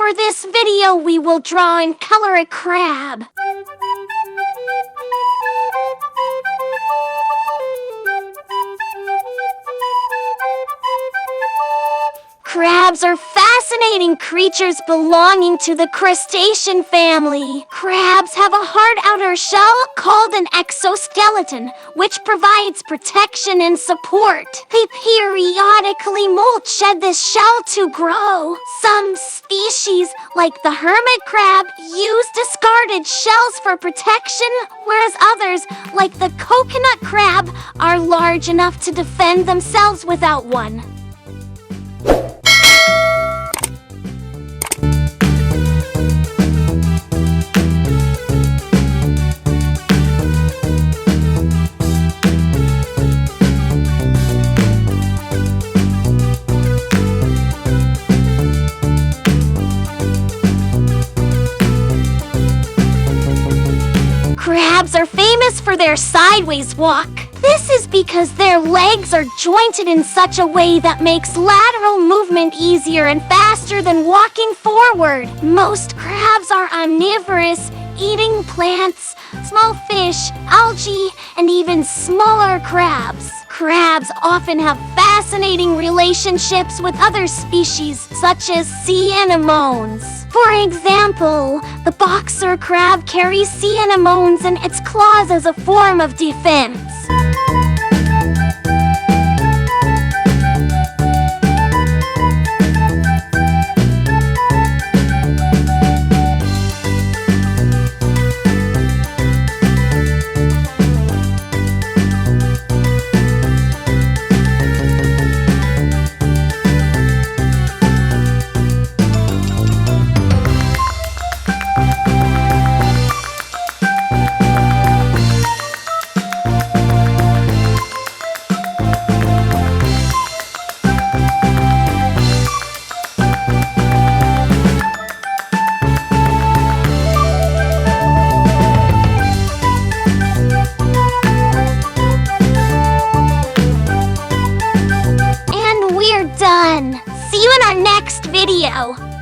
For this video, we will draw and color a crab. Crabs are fascinating creatures belonging to the crustacean family. Crabs have a hard outer shell called an exoskeleton, which provides protection and support. They periodically molt shed this shell to grow. Some species, like the hermit crab, use discarded shells for protection, whereas others, like the coconut crab, are large enough to defend themselves without one. Crabs are famous for their sideways walk. This is because their legs are jointed in such a way that makes lateral movement easier and faster than walking forward. Most crabs are omnivorous, eating plants, small fish, algae, and even smaller crabs. Crabs often have fascinating relationships with other species, such as sea anemones. For example, the boxer crab carries sea anemones in its claws as a form of defense. Done. See you in our next video.